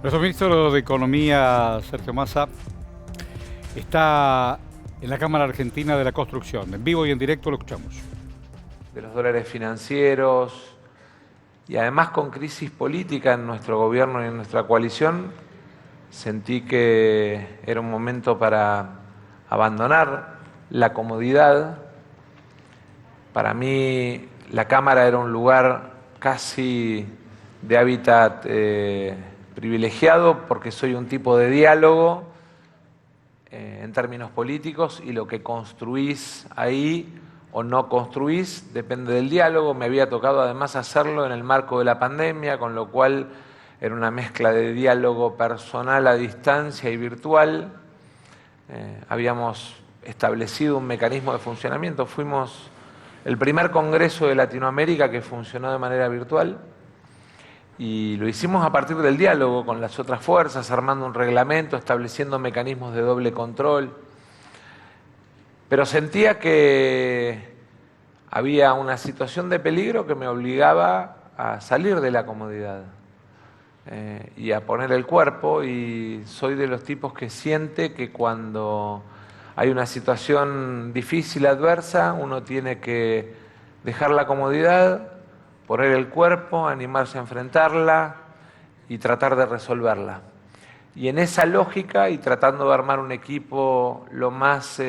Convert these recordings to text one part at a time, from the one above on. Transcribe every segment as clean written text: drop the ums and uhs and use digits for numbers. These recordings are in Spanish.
Nuestro ministro de Economía, Sergio Massa, está en la Cámara Argentina de la Construcción. En vivo y en directo lo escuchamos. De los dólares financieros y además con crisis política en nuestro gobierno y en nuestra coalición, sentí que era un momento para abandonar la comodidad. Para mí la Cámara era un lugar casi de hábitat privilegiado porque soy un tipo de diálogo en términos políticos y lo que construís ahí o no construís depende del diálogo. Me había tocado además hacerlo en el marco de la pandemia, con lo cual era una mezcla de diálogo personal a distancia y virtual. Habíamos establecido un mecanismo de funcionamiento. Fuimos el primer congreso de Latinoamérica que funcionó de manera virtual y lo hicimos a partir del diálogo con las otras fuerzas, armando un reglamento, estableciendo mecanismos de doble control. Pero sentía que había una situación de peligro que me obligaba a salir de la comodidad y a poner el cuerpo, y soy de los tipos que siente que cuando hay una situación difícil, adversa, uno tiene que dejar la comodidad, poner el cuerpo, animarse a enfrentarla y tratar de resolverla. Y en esa lógica, y tratando de armar un equipo lo más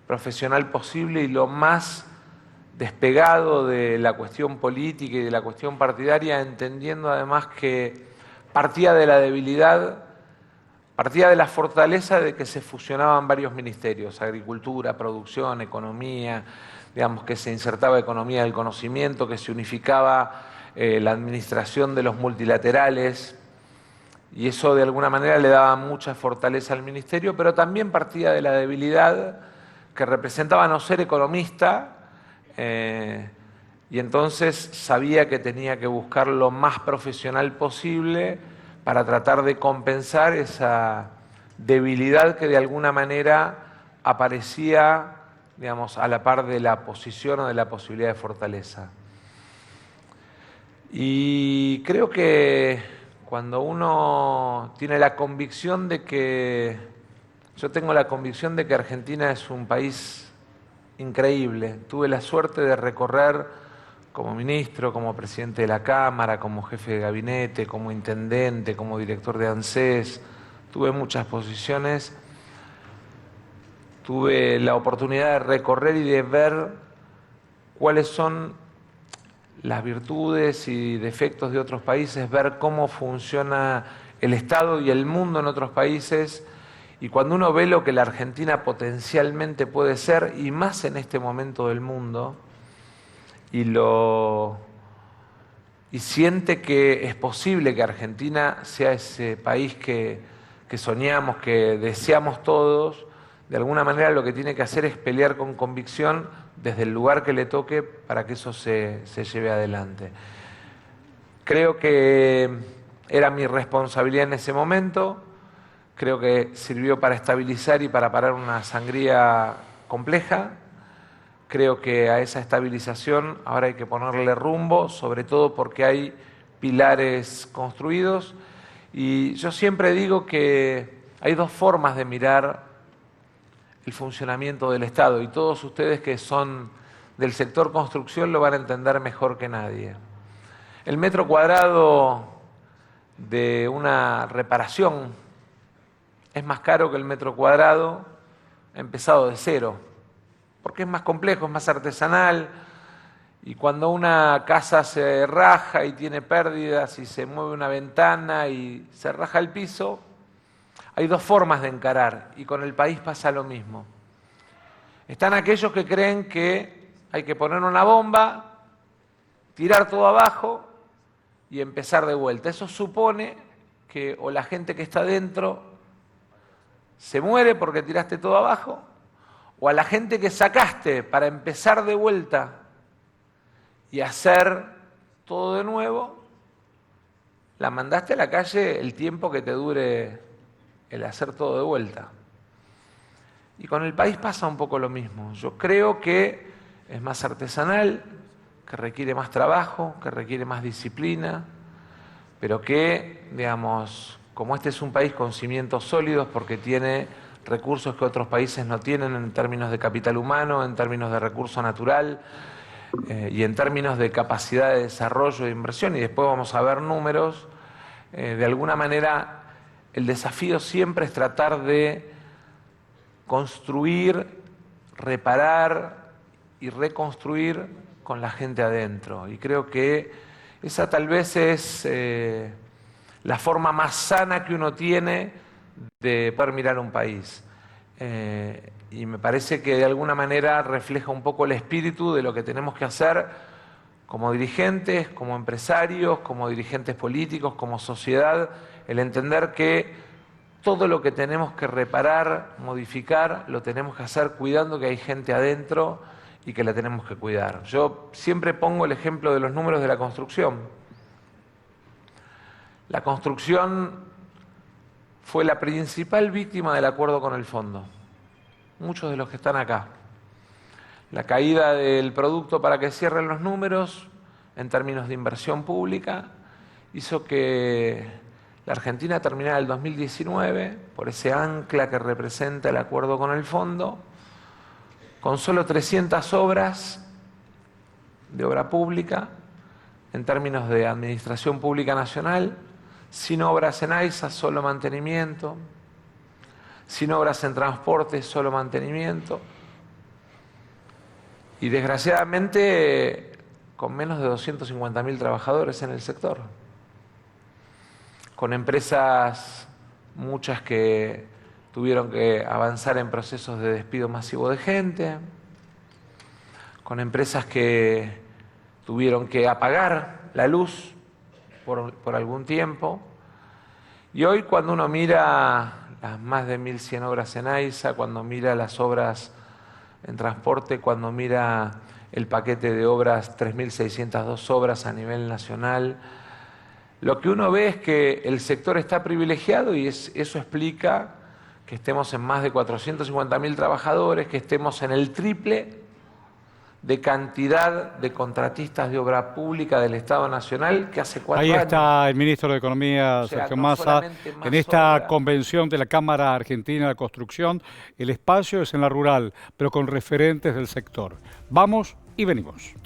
profesional posible y lo más despegado de la cuestión política y de la cuestión partidaria, entendiendo además que partía de la debilidad, partía de la fortaleza de que se fusionaban varios ministerios, agricultura, producción, economía, digamos que se insertaba economía del conocimiento, que se unificaba la administración de los multilaterales, y eso de alguna manera le daba mucha fortaleza al ministerio, pero también partía de la debilidad que representaba no ser economista, y entonces sabía que tenía que buscar lo más profesional posible para tratar de compensar esa debilidad que de alguna manera aparecía, digamos, a la par de la posición o de la posibilidad de fortaleza. Y creo que cuando uno tiene la convicción de que, yo tengo la convicción de que Argentina es un país increíble. Tuve la suerte de recorrer como ministro, como presidente de la Cámara, como jefe de gabinete, como intendente, como director de ANSES. Tuve muchas posiciones. Tuve la oportunidad de recorrer y de ver cuáles son las virtudes y defectos de otros países, ver cómo funciona el Estado y el mundo en otros países. Y cuando uno ve lo que la Argentina potencialmente puede ser, y más en este momento del mundo, y siente que es posible que Argentina sea ese país que soñamos, que deseamos todos, de alguna manera lo que tiene que hacer es pelear con convicción desde el lugar que le toque para que eso se lleve adelante. Creo que era mi responsabilidad en ese momento, creo que sirvió para estabilizar y para parar una sangría compleja. Creo que a esa estabilización ahora hay que ponerle rumbo, sobre todo porque hay pilares construidos. Y yo siempre digo que hay dos formas de mirar el funcionamiento del Estado, y todos ustedes que son del sector construcción lo van a entender mejor que nadie. El metro cuadrado de una reparación es más caro que el metro cuadrado empezado de cero, porque es más complejo, es más artesanal, y cuando una casa se raja y tiene pérdidas y se mueve una ventana y se raja el piso, hay dos formas de encarar, y con el país pasa lo mismo. Están aquellos que creen que hay que poner una bomba, tirar todo abajo y empezar de vuelta. Eso supone que o la gente que está dentro se muere porque tiraste todo abajo, o a la gente que sacaste para empezar de vuelta y hacer todo de nuevo, la mandaste a la calle el tiempo que te dure el hacer todo de vuelta. Y con el país pasa un poco lo mismo. Yo creo que es más artesanal, que requiere más trabajo, que requiere más disciplina, pero que, digamos, como este es un país con cimientos sólidos porque tiene recursos que otros países no tienen en términos de capital humano, en términos de recurso natural y en términos de capacidad de desarrollo e inversión, y después vamos a ver números, de alguna manera el desafío siempre es tratar de construir, reparar y reconstruir con la gente adentro. Y creo que esa tal vez es la forma más sana que uno tiene de poder mirar un país. Y me parece que de alguna manera refleja un poco el espíritu de lo que tenemos que hacer como dirigentes, como empresarios, como dirigentes políticos, como sociedad, el entender que todo lo que tenemos que reparar, modificar, lo tenemos que hacer cuidando que hay gente adentro y que la tenemos que cuidar. Yo siempre pongo el ejemplo de los números de la construcción. La construcción fue la principal víctima del acuerdo con el fondo. Muchos de los que están acá. La caída del producto para que cierren los números en términos de inversión pública hizo que la Argentina terminara el 2019, por ese ancla que representa el acuerdo con el fondo, con solo 300 obras de obra pública en términos de administración pública nacional, sin obras en AISA, solo mantenimiento, sin obras en transporte, solo mantenimiento, y desgraciadamente con menos de 250.000 trabajadores en el sector, con empresas, muchas que tuvieron que avanzar en procesos de despido masivo de gente, con empresas que tuvieron que apagar la luz por algún tiempo. Y hoy cuando uno mira las más de 1.100 obras en AISA, cuando mira las obras en transporte, cuando mira el paquete de obras, 3.602 obras a nivel nacional, lo que uno ve es que el sector está privilegiado y eso explica que estemos en más de 450.000 trabajadores, que estemos en el triple de cantidad de contratistas de obra pública del Estado Nacional que hace 4 años. Ahí está el ministro de Economía, O sea, Sergio no Massa, solamente más en esta obra. convención de la Cámara Argentina de Construcción. El espacio es en la rural, pero con referentes del sector. Vamos y venimos.